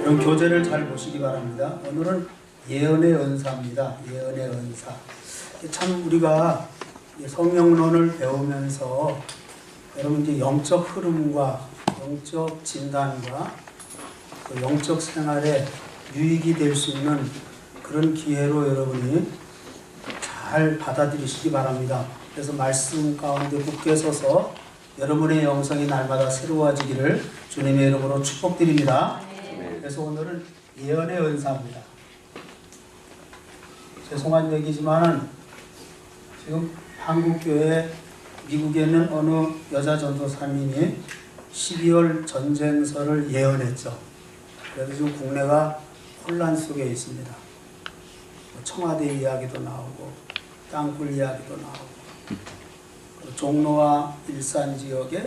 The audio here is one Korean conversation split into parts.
그럼 교재를 잘 보시기 바랍니다. 오늘은 예언의 은사입니다. 예언의 은사. 참 우리가 성령론을 배우면서 여러분 이제 영적 흐름과 영적 진단과 그 영적 생활에 유익이 될 수 있는 그런 기회로 여러분이 잘 받아들이시기 바랍니다. 그래서 말씀 가운데 굳게 서서 여러분의 영성이 날마다 새로워지기를 주님의 이름으로 축복드립니다. 그래서 오늘은 예언의 은사입니다. 죄송한 얘기지만은 지금 한국교회 미국에 있는 어느 여자 전도사님이 12월 전쟁설을 예언했죠. 그래서 지금 국내가 혼란 속에 있습니다. 청와대 이야기도 나오고 땅굴 이야기도 나오고 종로와 일산 지역에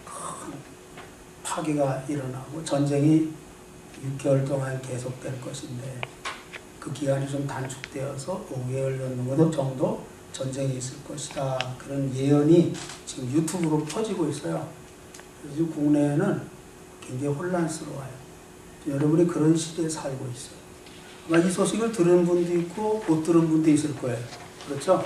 큰 파괴가 일어나고 전쟁이 6개월 동안 계속될 것인데 그 기간이 좀 단축되어서 5개월 정도 전쟁이 있을 것이다. 그런 예언이 지금 유튜브로 퍼지고 있어요. 지금 국내에는 굉장히 혼란스러워요. 여러분이 그런 시대에 살고 있어요. 아마 이 소식을 들은 분도 있고 못 들은 분도 있을 거예요. 그렇죠?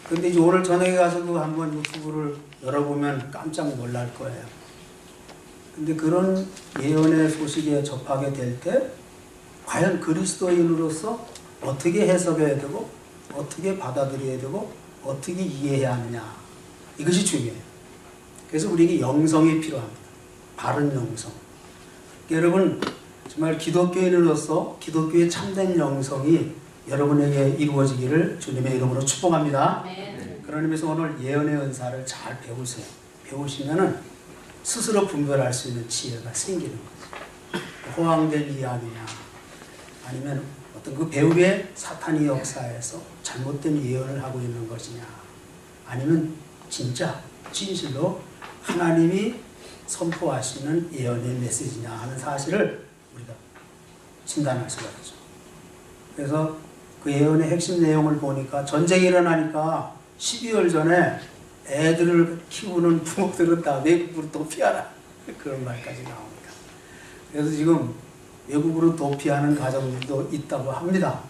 근데 이제 오늘 저녁에 가서도 한번 유튜브를 열어보면 깜짝 놀랄 거예요. 근데 그런 예언의 소식에 접하게 될 때 과연 그리스도인으로서 어떻게 해석해야 되고 어떻게 받아들여야 되고 어떻게 이해해야 하느냐, 이것이 중요해요. 그래서 우리에게 영성이 필요합니다. 바른 영성. 여러분 정말 기독교인으로서 기독교의 참된 영성이 여러분에게 이루어지기를 주님의 이름으로 축복합니다. 그런 의미에서 오늘 예언의 은사를 잘 배우세요. 배우시면은 스스로 분별할 수 있는 지혜가 생기는 거죠. 호황된 이야기냐 아니면 어떤 그 배우의 사탄의 역사에서 잘못된 예언을 하고 있는 것이냐 아니면 진짜 진실로 하나님이 선포하시는 예언의 메시지냐 하는 사실을 우리가 진단할 수가 있죠. 그래서 그 예언의 핵심 내용을 보니까 전쟁이 일어나니까 12월 전에 애들을 키우는 부모들은 다 외국으로 도피하라 그런 말까지 나옵니다. 그래서 지금 외국으로 도피하는 가정들도 있다고 합니다.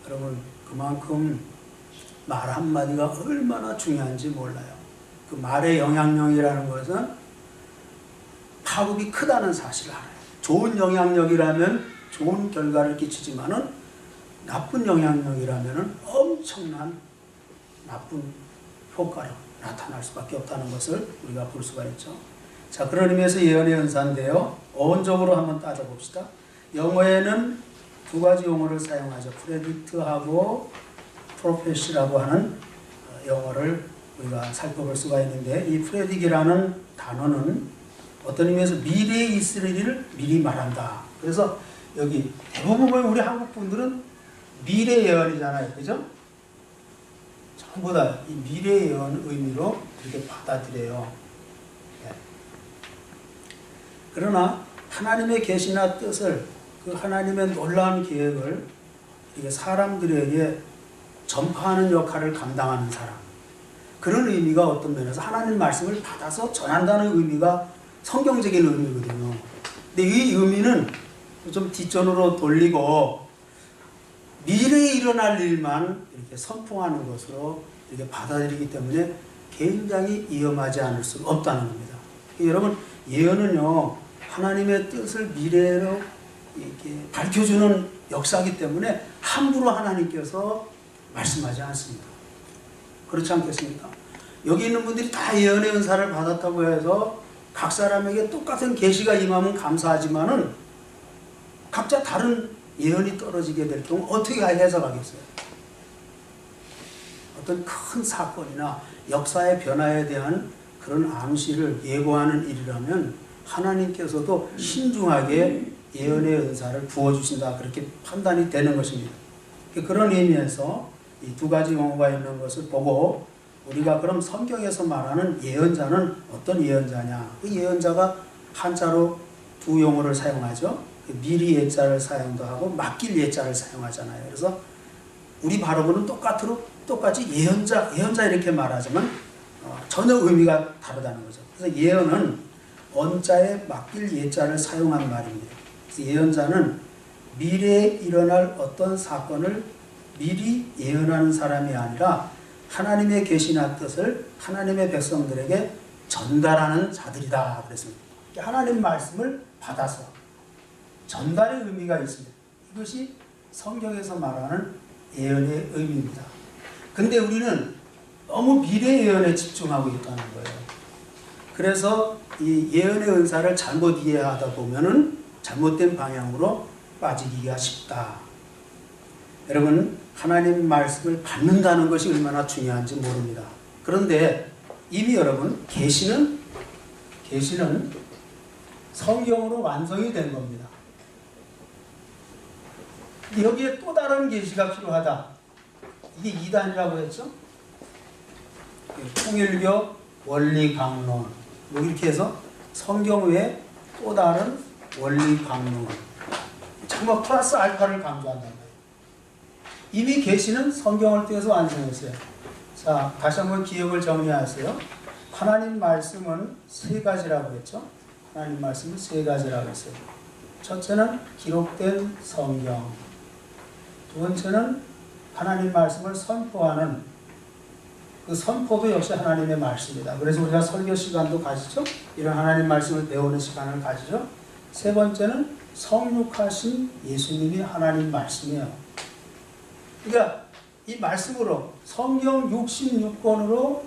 여러분 그만큼 말 한마디가 얼마나 중요한지 몰라요. 그 말의 영향력이라는 것은 파급이 크다는 사실을 알아요. 좋은 영향력이라면 좋은 결과를 끼치지만은 나쁜 영향력이라면 엄청난 나쁜 효과로 나타날 수밖에 없다는 것을 우리가 볼 수가 있죠. 자, 그런 의미에서 예언의 은사인데요. 어원적으로 한번 따져봅시다. 영어에는 두 가지 용어를 사용하죠. 프레딕트하고 프로페시라고 하는 영어를 우리가 살펴볼 수가 있는데 이 프레딕이라는 단어는 어떤 의미에서 미래에 있을 일을 미리 말한다. 그래서 여기 대부분 우리 한국 분들은 미래 예언이잖아요. 그죠? 전부 다 이 미래 예언 의미로 이렇게 받아들여요. 네. 그러나 하나님의 계시나 뜻을 그 하나님의 놀라운 계획을 이게 사람들에게 전파하는 역할을 감당하는 사람, 그런 의미가 어떤 면에서 하나님 말씀을 받아서 전한다는 의미가 성경적인 의미거든요. 근데 이 의미는 좀 뒷전으로 돌리고 미래에 일어날 일만 이렇게 선포하는 것으로 이렇게 받아들이기 때문에 굉장히 위험하지 않을 수가 없다는 겁니다. 여러분 예언은요 하나님의 뜻을 미래로 이렇게 밝혀주는 역사이기 때문에 함부로 하나님께서 말씀하지 않습니다. 그렇지 않겠습니까? 여기 있는 분들이 다 예언의 은사를 받았다고 해서 각 사람에게 똑같은 계시가 임하면 감사하지만은 각자 다른 예언이 떨어지게 될 경우 어떻게 해석하겠어요? 어떤 큰 사건이나 역사의 변화에 대한 그런 암시를 예고하는 일이라면 하나님께서도 신중하게 예언의 은사를 부어주신다, 그렇게 판단이 되는 것입니다. 그런 의미에서 이 두 가지 용어가 있는 것을 보고 우리가 그럼 성경에서 말하는 예언자는 어떤 예언자냐? 그 예언자가 한자로 두 용어를 사용하죠. 미리 예자를 사용도 하고 맡길 예자를 사용하잖아요. 그래서 우리 발음은 똑같이 예언자 이렇게 말하지만 전혀 의미가 다르다는 거죠. 그래서 예언은 언자에 맡길 예자를 사용한 말입니다. 그래서 예언자는 미래에 일어날 어떤 사건을 미리 예언하는 사람이 아니라 하나님의 계시나 뜻을 하나님의 백성들에게 전달하는 자들이다 그랬습니다. 하나님 말씀을 받아서 전달의 의미가 있습니다. 이것이 성경에서 말하는 예언의 의미입니다. 근데 우리는 너무 미래 예언에 집중하고 있다는 거예요. 그래서 이 예언의 은사를 잘못 이해하다 보면은 잘못된 방향으로 빠지기가 쉽다. 여러분, 하나님 말씀을 받는다는 것이 얼마나 중요한지 모릅니다. 그런데 이미 여러분 계시는 성경으로 완성이 된 겁니다. 여기에 또 다른 계시가 필요하다. 이게 2단이라고 했죠? 통일교 원리 강론 뭐 이렇게 해서 성경 외에 또 다른 원리 강론, 정말 플러스 알파를 강조한단 말이에요. 이미 계시는 성경을 통해서 완성했어요. 자, 다시 한번 기억을 정리하세요. 하나님 말씀은 세 가지라고 했죠. 하나님 말씀은 세 가지라고 했어요. 첫째는 기록된 성경, 두 번째는 하나님 말씀을 선포하는 그 선포도 역시 하나님의 말씀이다. 그래서 우리가 설교 시간도 가지죠. 이런 하나님 말씀을 배우는 시간을 가지죠. 세 번째는 성육하신 예수님이 하나님 말씀이에요. 그러니까 이 말씀으로 성경 66권으로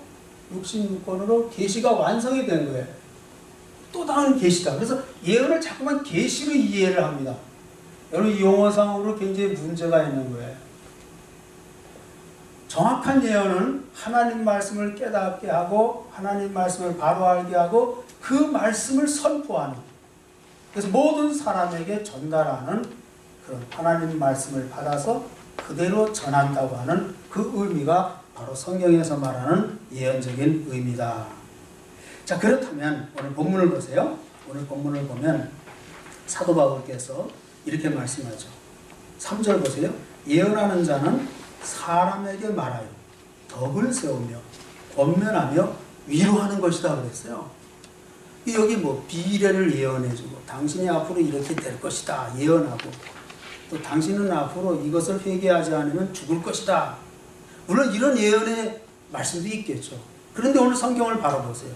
계시가 완성이 된 거예요. 또 다른 계시다. 그래서 예언을 자꾸만 계시로 이해를 합니다. 여러분, 용어상으로 굉장히 문제가 있는 거예요. 정확한 예언은 하나님 말씀을 깨닫게 하고 하나님 말씀을 바로 알게 하고 그 말씀을 선포하는, 그래서 모든 사람에게 전달하는 그런 하나님 말씀을 받아서 그대로 전한다고 하는 그 의미가 바로 성경에서 말하는 예언적인 의미다. 자, 그렇다면 오늘 본문을 보세요. 오늘 본문을 보면 사도 바울께서 이렇게 말씀하죠. 3절 보세요. 예언하는 자는 사람에게 말하여 덕을 세우며 권면하며 위로하는 것이다 그랬어요. 여기 뭐 미래를 예언해주고 당신이 앞으로 이렇게 될 것이다 예언하고, 또 당신은 앞으로 이것을 회개하지 않으면 죽을 것이다. 물론 이런 예언의 말씀도 있겠죠. 그런데 오늘 성경을 바라보세요.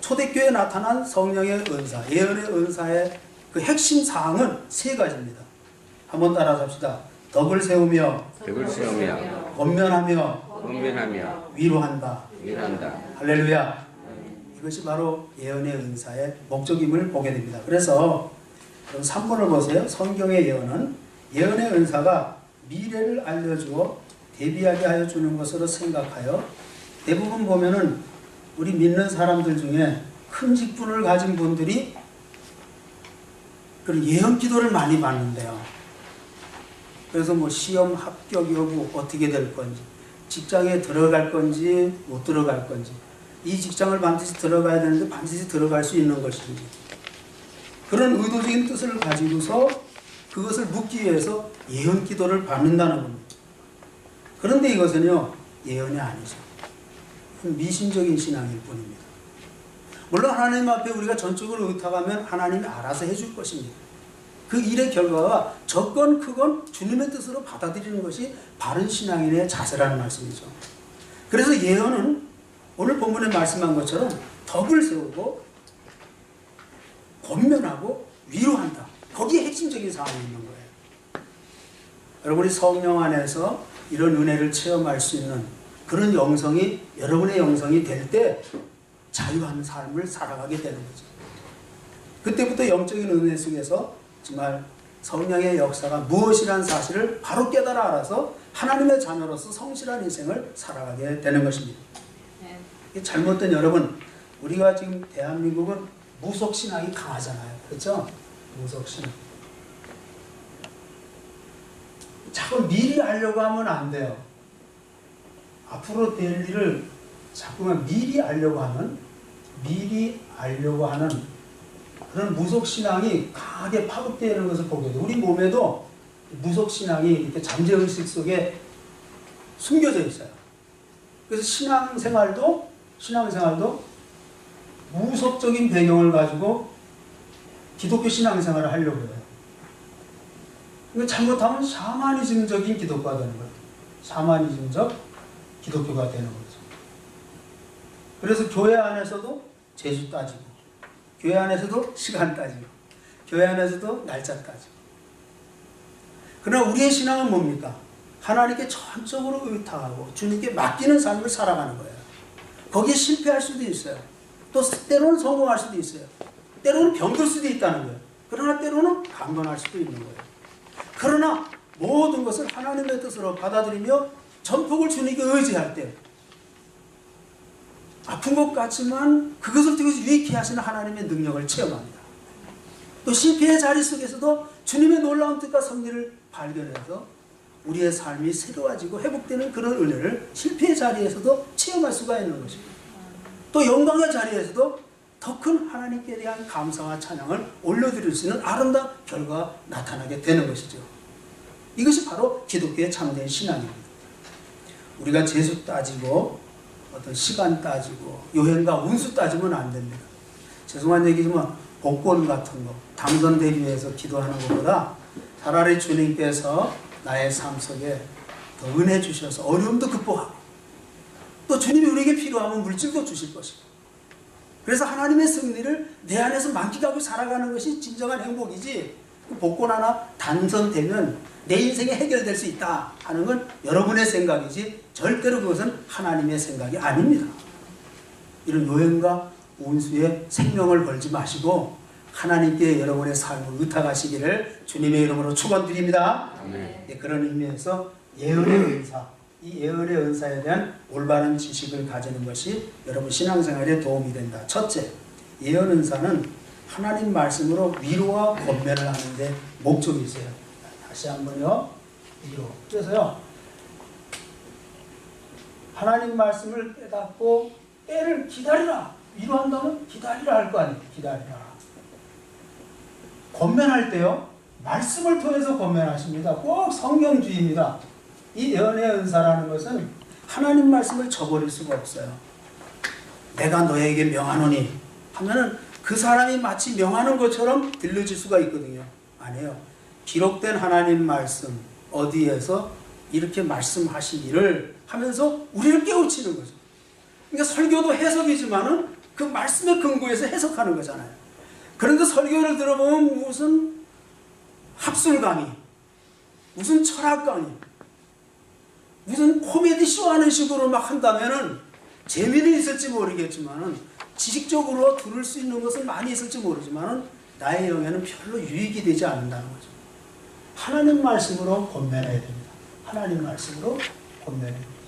초대교회에 나타난 성령의 은사, 예언의 은사의 그 핵심 사항은 세 가지입니다. 한번 따라서 합시다. 덕을 세우며 권면하며 위로한다. 할렐루야. 이것이 바로 예언의 은사의 목적임을 보게 됩니다. 그래서 3번을 보세요. 성경의 예언은 예언의 은사가 미래를 알려주어 대비하게 하여 주는 것으로 생각하여, 대부분 보면은 우리 믿는 사람들 중에 큰 직분을 가진 분들이 그런 예언 기도를 많이 받는데요. 그래서 뭐 시험 합격 여부 어떻게 될 건지, 직장에 들어갈 건지 못 들어갈 건지, 이 직장을 반드시 들어가야 되는데 반드시 들어갈 수 있는 것인지, 그런 의도적인 뜻을 가지고서 그것을 묻기 위해서 예언 기도를 받는다는 겁니다. 그런데 이것은요, 예언이 아니죠. 미신적인 신앙일 뿐입니다. 물론 하나님 앞에 우리가 전적으로 의탁하면 하나님이 알아서 해줄 것입니다. 그 일의 결과가 적건 크건 주님의 뜻으로 받아들이는 것이 바른 신앙인의 자세라는 말씀이죠. 그래서 예언은 오늘 본문에 말씀한 것처럼 덕을 세우고 권면하고 위로한다. 거기에 핵심적인 사항이 있는 거예요. 여러분이 성령 안에서 이런 은혜를 체험할 수 있는 그런 영성이 여러분의 영성이 될 때 자유한 삶을 살아가게 되는 거죠. 그때부터 영적인 은혜 속에서 정말 성령의 역사가 무엇이라는 사실을 바로 깨달아 알아서 하나님의 자녀로서 성실한 인생을 살아가게 되는 것입니다. 네. 잘못된 여러분, 우리가 지금 대한민국은 무속신앙이 강하잖아요. 그렇죠? 무속신앙. 자꾸 미리 알려고 하면 안 돼요. 앞으로 될 일을 자꾸만 미리 알려고 하는 그런 무속신앙이 강하게 파급되는 것을 보게 돼요. 우리 몸에도 무속신앙이 이렇게 잠재의식 속에 숨겨져 있어요. 그래서 신앙생활도 무속적인 배경을 가지고 기독교 신앙생활을 하려고 해요. 그러니까 잘못하면 샤머니즘적인 기독교가 되는 거예요. 샤머니즘적 기독교가 되는 거죠. 그래서 교회 안에서도 재수 따지고, 교회 안에서도 시간 따지고, 교회 안에서도 날짜 따지고. 그러나 우리의 신앙은 뭡니까? 하나님께 전적으로 의탁하고 주님께 맡기는 삶을 살아가는 거예요. 거기에 실패할 수도 있어요. 또 때로는 성공할 수도 있어요. 때로는 병들 수도 있다는 거예요. 그러나 때로는 강건할 수도 있는 거예요. 그러나 모든 것을 하나님의 뜻으로 받아들이며 전폭을 주님께 의지할 때 아픈 것 같지만 그것을 통해서 유익히 하시는 하나님의 능력을 체험합니다. 또 실패의 자리 속에서도 주님의 놀라운 뜻과 섭리를 발견해서 우리의 삶이 새로워지고 회복되는 그런 은혜를 실패의 자리에서도 체험할 수가 있는 것입니다. 또 영광의 자리에서도 더 큰 하나님께 대한 감사와 찬양을 올려드릴 수 있는 아름다운 결과가 나타나게 되는 것이죠. 이것이 바로 기독교의 참된 신앙입니다. 우리가 재수 따지고 어떤 시간 따지고 요행과 운수 따지면 안 됩니다. 죄송한 얘기지만 복권 같은 거 당선되기 위해서 기도하는 것보다 차라리 주님께서 나의 삶 속에 더 은혜 주셔서 어려움도 극복하고 또 주님이 우리에게 필요하면 물질도 주실 것이고, 그래서 하나님의 승리를 내 안에서 만끽하고 살아가는 것이 진정한 행복이지, 복권 하나 당선되면 내 인생이 해결될 수 있다 하는 건 여러분의 생각이지 절대로 그것은 하나님의 생각이 아닙니다. 이런 요행과 운수에 생명을 걸지 마시고 하나님께 여러분의 삶을 의탁하시기를 주님의 이름으로 축원드립니다. 네, 그런 의미에서 예언의 은사, 이 예언의 은사에 대한 올바른 지식을 가지는 것이 여러분 신앙생활에 도움이 된다. 첫째, 예언 은사는 하나님 말씀으로 위로와 권면을 하는데 목적이 있어요. 다시 한번요. 위로. 그래서요, 하나님 말씀을 깨닫고 때를 기다리라. 위로한다면 기다리라 할 거 아니에요. 기다리라. 권면할 때요, 말씀을 통해서 권면하십니다. 꼭 성경주의입니다. 이 예언의 은사라는 것은 하나님 말씀을 저버릴 수가 없어요. 내가 너에게 명하노니 하면은 그 사람이 마치 명하는 것처럼 들려질 수가 있거든요. 아니에요. 기록된 하나님 말씀 어디에서 이렇게 말씀하시기를 하면서 우리를 깨우치는 거죠. 그러니까 설교도 해석이지만은 그 말씀의 근거에서 해석하는 거잖아요. 그런데 설교를 들어보면 무슨 학술 강의, 무슨 철학 강의, 무슨 코미디 쇼 하는 식으로 막 한다면은 재미는 있을지 모르겠지만은 지식적으로 들을 수 있는 것은 많이 있을지 모르지만은 나의 영에는 별로 유익이 되지 않는다는 거죠. 하나님 말씀으로 권면해야 됩니다. 하나님 말씀으로 권면해야 됩니다.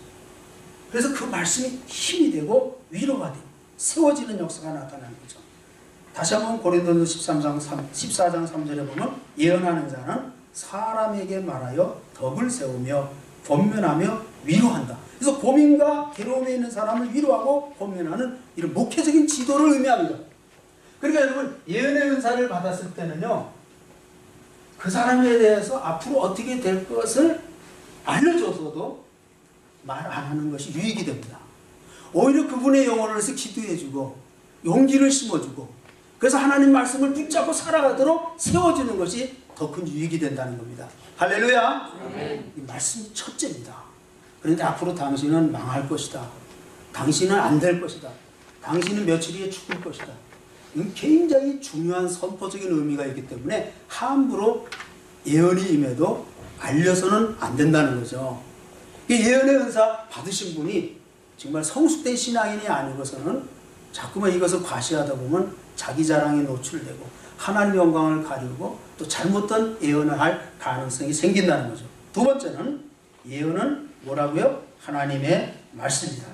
그래서 그 말씀이 힘이 되고 위로가 되고 세워지는 역사가 나타나는 거죠. 다시 한번 고린도서 14장 3절에 보면 예언하는 자는 사람에게 말하여 덕을 세우며 권면하며 위로한다. 그래서 고민과 괴로움에 있는 사람을 위로하고 권면하는 이런 목회적인 지도를 의미합니다. 그러니까 여러분 예언의 은사를 받았을 때는요, 그 사람에 대해서 앞으로 어떻게 될 것을 알려줘서도 말 안 하는 것이 유익이 됩니다. 오히려 그분의 영혼을 위해서 기도해주고 용기를 심어주고 그래서 하나님 말씀을 붙잡고 살아가도록 세워주는 것이 더 큰 유익이 된다는 겁니다. 할렐루야. 이 말씀이 첫째입니다. 그런데 앞으로 당신은 망할 것이다. 당신은 안 될 것이다. 당신은 며칠 뒤에 죽을 것이다. 이건 굉장히 중요한 선포적인 의미가 있기 때문에 함부로 예언이 임해도 알려서는 안 된다는 거죠. 예언의 은사 받으신 분이 정말 성숙된 신앙인이 아니고서는 자꾸만 이것을 과시하다 보면 자기 자랑에 노출되고 하나님의 영광을 가리고 또 잘못된 예언을 할 가능성이 생긴다는 거죠. 두 번째는 예언은 뭐라고요? 하나님의 말씀이다.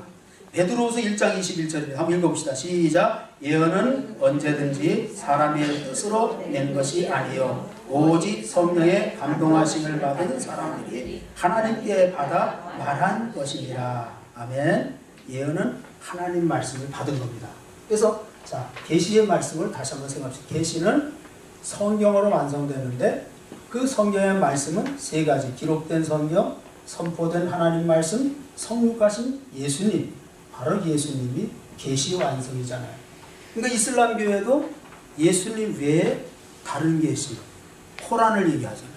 베드로후서 1장 21절입니다. 한번 읽어봅시다. 시작. 예언은 언제든지 사람의 뜻으로 낸 것이 아니요 오직 성령의 감동하심을 받은 사람들이 하나님께 받아 말한 것이니라. 아멘. 예언은 하나님 말씀을 받은 겁니다. 그래서 자, 계시의 말씀을 다시 한번 생각합시다. 계시는 성경으로 완성되는데 그 성경의 말씀은 세 가지. 기록된 성경, 선포된 하나님 말씀, 성육하신 예수님. 바로 예수님이 계시 완성이잖아요. 그러니까 이슬람교에도 예수님 외에 다른 계시, 코란을 얘기하잖아요.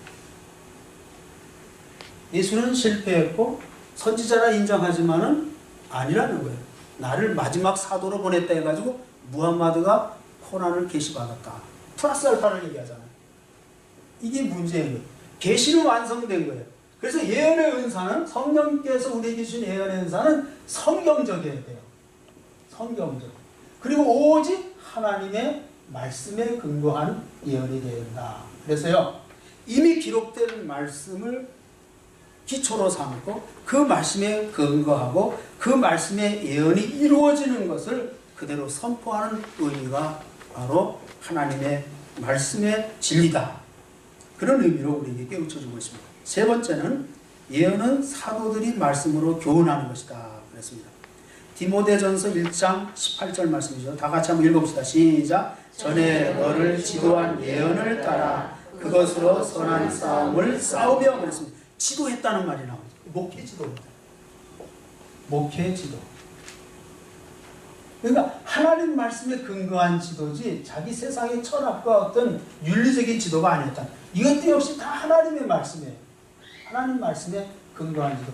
예수는 실패했고 선지자라 인정하지만은 아니라는 거예요. 나를 마지막 사도로 보냈다 해가지고 무함마드가 코란을 계시받았다. 플러스 알파를 얘기하잖아요. 이게 문제인 거예요. 계시는 완성된 거예요. 그래서 예언의 은사는, 성령께서 우리에게 주신 예언의 은사는 성경적이어야 돼요. 성경적. 그리고 오직 하나님의 말씀에 근거한 예언이 되어야 된다. 그래서요, 이미 기록된 말씀을 기초로 삼고 그 말씀에 근거하고 그 말씀의 예언이 이루어지는 것을 그대로 선포하는 의미가 바로 하나님의 말씀의 진리다. 그런 의미로 우리에게 깨우쳐주고 있습니다. 세 번째는 예언은 사도들이 말씀으로 교훈하는 것이다. 그랬습니다. 디모데전서 1장 18절 말씀이죠. 다 같이 한번 읽어봅시다. 시작. 전에 너를 지도한 예언을 따라 그것으로 선한 싸움을 싸우며 그랬습니다. 지도했다는 말이 나오죠. 목회 지도입니다. 목회 지도. 그러니까 하나님 말씀에 근거한 지도지 자기 세상의 철학과 어떤 윤리적인 지도가 아니었다. 이것도 역시 다 하나님의 말씀이에요. 하나님 말씀에 근거한 지도.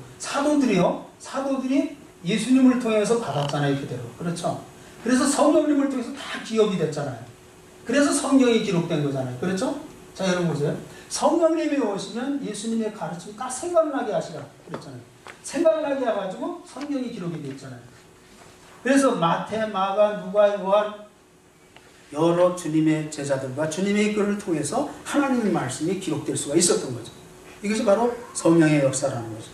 사도들이 예수님을 통해서 받았잖아요. 그대로. 그렇죠? 그래서 성령님을 통해서 다 기업이 됐잖아요. 그래서 성경이 기록된 거잖아요. 그렇죠? 자, 여러분 보세요. 성령님이 오시면 예수님의 가르침이 다 생각나게 하시라 그랬잖아요. 생각나게 해가지고 성경이 기록이 되었잖아요. 그래서 마태, 마가, 누가, 요한 여러 주님의 제자들과 주님의 이끌을 통해서 하나님의 말씀이 기록될 수가 있었던 거죠. 이것이 바로 성령의 역사라는 거죠.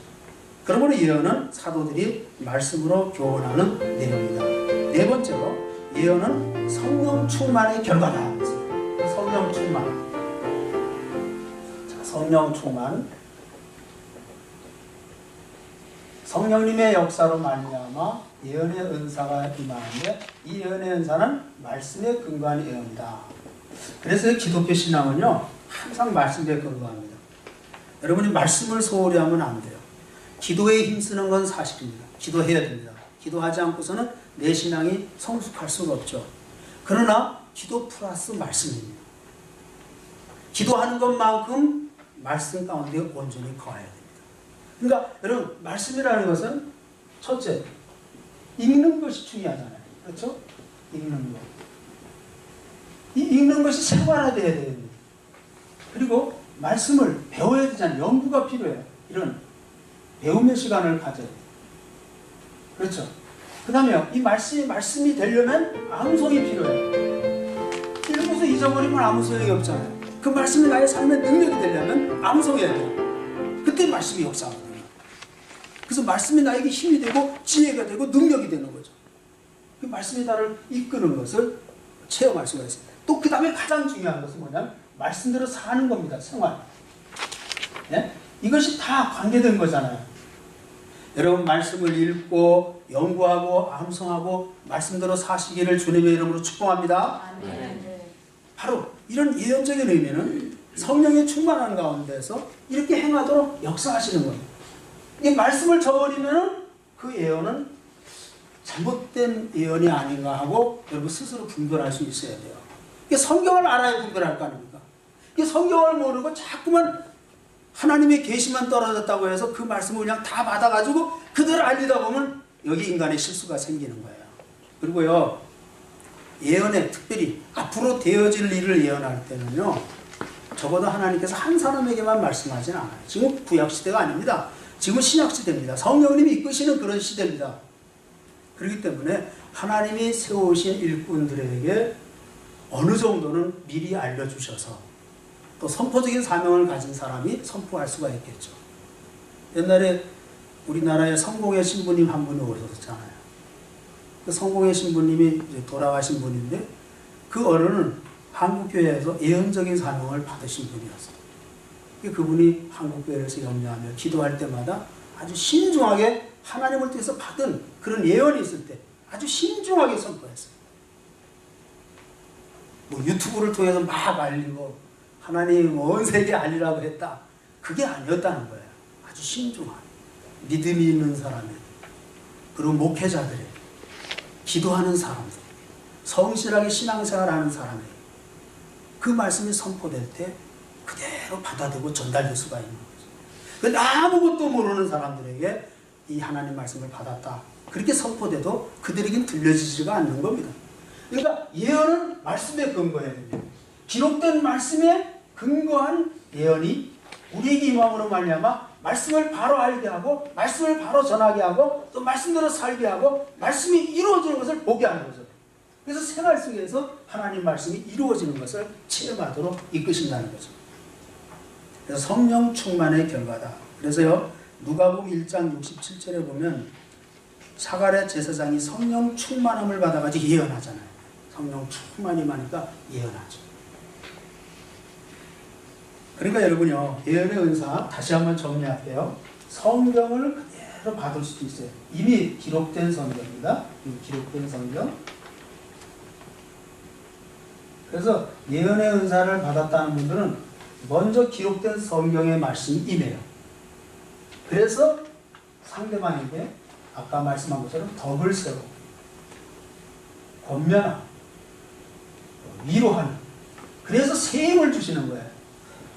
그러므로 예언은 사도들이 말씀으로 교훈하는 내용이다. 네 번째로 예언은 성령 충만의 결과다. 성령 충만. 성령 충만, 성령님의 역사로 말미암아 예언의 은사가 임하는데 이 예언의 은사는 말씀에 근거한 예언이다. 그래서 기독교 신앙은요 항상 말씀에 근거합니다. 여러분이 말씀을 소홀히 하면 안 돼요. 기도에 힘쓰는 건 사실입니다. 기도해야 됩니다. 기도하지 않고서는 내 신앙이 성숙할 수가 없죠. 그러나 기도 플러스 말씀입니다. 기도하는 것만큼 말씀 가운데 온전히 거해야 됩니다. 그러니까 여러분 말씀이라는 것은 첫째 읽는 것이 중요하잖아요. 그렇죠? 읽는 것. 이 읽는 것이 생활화되어야 됩니다. 그리고 말씀을 배워야 되잖아요. 연구가 필요해요. 이런 배움의 시간을 가져야 돼요. 그렇죠? 그 다음에 이 말씀이 되려면 암송이 필요해요. 읽고서 잊어버리면 아무 소용이 없잖아요. 그 말씀이 나의 삶의 능력이 되려면 암송해야 돼요. 그때 말씀이 역사하거든요. 그래서 말씀이 나에게 힘이 되고 지혜가 되고 능력이 되는 거죠. 그 말씀이 나를 이끄는 것을 체험할 수가 있습니다. 또 그 다음에 가장 중요한 것은 뭐냐면 말씀대로 사는 겁니다. 생활. 네? 이것이 다 관계된 거잖아요. 여러분 말씀을 읽고 연구하고 암송하고 말씀대로 사시기를 주님의 이름으로 축복합니다. 네. 바로 이런 예언적인 의미는 성령의 충만한 가운데서 이렇게 행하도록 역사하시는 겁니다. 이 말씀을 저버리면 그 예언은 잘못된 예언이 아닌가 하고 여러분 스스로 분별할 수 있어야 돼요. 이게 성경을 알아야 분별할 거 아닙니까? 이게 성경을 모르고 자꾸만 하나님의 계시만 떨어졌다고 해서 그 말씀을 그냥 다 받아가지고 그대로 알리다 보면 여기 인간의 실수가 생기는 거예요. 그리고요 예언에 특별히 앞으로 되어질 일을 예언할 때는요 적어도 하나님께서 한 사람에게만 말씀하진 않아요. 지금 구약시대가 아닙니다. 지금은 신약시대입니다. 성령님이 이끄시는 그런 시대입니다. 그렇기 때문에 하나님이 세우신 일꾼들에게 어느 정도는 미리 알려주셔서 또 선포적인 사명을 가진 사람이 선포할 수가 있겠죠. 옛날에 우리나라에 성공의 신부님 한 분이 오셨잖아요. 그 성공의 신부님이 이제 돌아가신 분인데 그 어른은 한국교회에서 예언적인 사명을 받으신 분이었어요. 그분이 한국교회에서 염려하며 기도할 때마다 아주 신중하게 하나님을 통해서 받은 그런 예언이 있을 때 아주 신중하게 선포했어요. 뭐 유튜브를 통해서 막 알리고 하나님 온 세계에 알리라고 했다. 그게 아니었다는 거예요. 아주 신중한 믿음이 있는 사람의 그리고 목회자들의 기도하는 사람들 성실하게 신앙생활하는 사람에게 그 말씀이 선포될 때 그대로 받아들이고 전달될 수가 있는 거죠. 그런데 아무것도 모르는 사람들에게 이 하나님 말씀을 받았다, 그렇게 선포돼도 그들에겐 들려지지가 않는 겁니다. 그러니까 예언은 말씀에 근거해야 됩니다. 기록된 말씀에 근거한 예언이 우리에게 임함으로 말미암아 말씀을 바로 알게 하고 말씀을 바로 전하게 하고 또 말씀대로 살게 하고 말씀이 이루어지는 것을 보게 하는 거죠. 그래서 생활 속에서 하나님 말씀이 이루어지는 것을 체험하도록 이끄신다는 거죠. 그래서 성령 충만의 결과다. 그래서요, 누가복음 1장 67절에 보면 사가랴 제사장이 성령 충만함을 받아가지고 예언하잖아요. 성령 충만이 많으니까 예언하죠. 그러니까 여러분요, 예언의 은사 다시 한번 정리할게요. 성경을 그대로 받을 수도 있어요. 이미 기록된 성경입니다. 기록된 성경. 그래서 예언의 은사를 받았다는 분들은 먼저 기록된 성경의 말씀이 임해요. 그래서 상대방에게 아까 말씀한 것처럼 덕을 세우고 권면하고 위로하는, 그래서 새 힘을 주시는 거예요.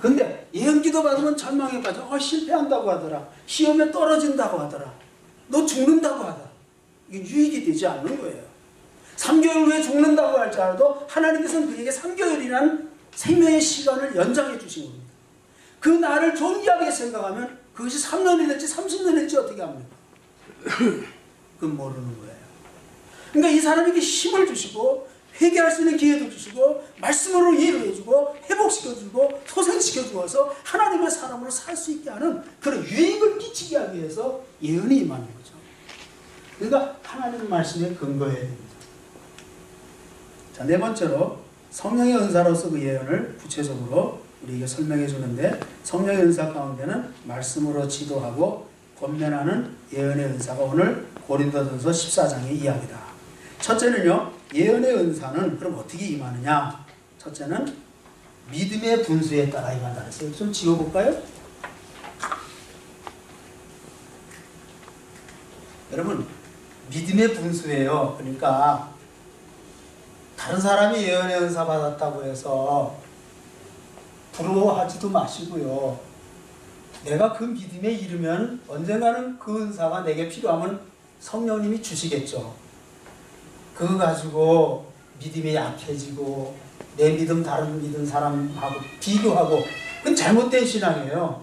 근데 예언기도 받으면 절망에 빠져 실패한다고 하더라, 시험에 떨어진다고 하더라, 너 죽는다고 하더라, 이게 유익이 되지 않는 거예요. 3개월 후에 죽는다고 할지라도 하나님께서는 그에게 3개월이라는 생명의 시간을 연장해 주신 겁니다. 그 날을 존귀하게 생각하면 그것이 3년이 될지 30년이 될지 어떻게 합니까? 그건 모르는 거예요. 그러니까 이 사람에게 힘을 주시고 회개할 수 있는 기회도 주시고 말씀으로 이해를 해주고 회복시켜주고 소생시켜 주어서 하나님의 사람으로 살 수 있게 하는 그런 유익을 끼치게 하기 위해서 예언이 임하는 거죠. 그러니까 하나님의 말씀에 근거해야 됩니다. 자, 네 번째로 성령의 은사로서 그 예언을 구체적으로 우리에게 설명해 주는데, 성령의 은사 가운데는 말씀으로 지도하고 권면하는 예언의 은사가 오늘 고린도전서 14장의 이야기다. 첫째는요, 예언의 은사는 그럼 어떻게 임하느냐? 첫째는 믿음의 분수에 따라 임한다 그랬어요. 좀 지워볼까요? 여러분, 믿음의 분수예요. 그러니까 다른 사람이 예언의 은사 받았다고 해서 부러워하지도 마시고요. 내가 그 믿음에 이르면 언젠가는 그 은사가 내게 필요하면 성령님이 주시겠죠. 그거 가지고 믿음이 약해지고 내 믿음 다른 믿은 사람하고 비교하고, 그건 잘못된 신앙이에요.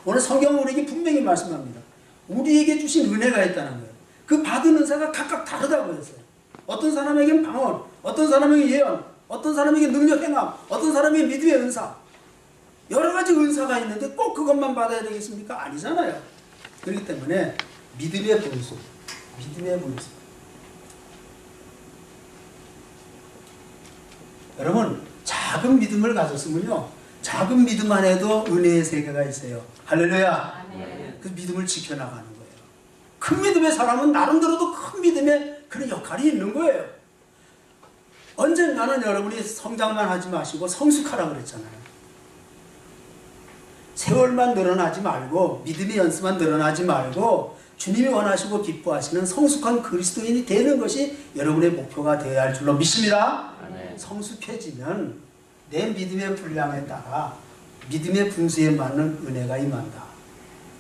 오늘 성경은 우리에게 분명히 말씀합니다. 우리에게 주신 은혜가 있다는 거예요. 그 받은 은사가 각각 다르다고 했어요. 어떤 사람에게는 방언, 어떤 사람에게 예언, 어떤 사람에게 능력 행함, 어떤 사람에게 믿음의 은사, 여러 가지 은사가 있는데 꼭 그것만 받아야 되겠습니까? 아니잖아요. 그렇기 때문에 믿음의 분수, 믿음의 분수. 여러분, 작은 믿음을 가졌으면요, 작은 믿음 안에도 은혜의 세계가 있어요. 할렐루야. 그 믿음을 지켜나가는 거예요. 큰 믿음의 사람은 나름대로도 큰 믿음의 그런 역할이 있는 거예요. 언젠가는 여러분이 성장만 하지 마시고 성숙하라고 그랬잖아요. 세월만 늘어나지 말고 믿음의 연수만 늘어나지 말고 주님이 원하시고 기뻐하시는 성숙한 그리스도인이 되는 것이 여러분의 목표가 되어야 할 줄로 믿습니다. 성숙해지면 내 믿음의 분량에 따라 믿음의 분수에 맞는 은혜가 임한다.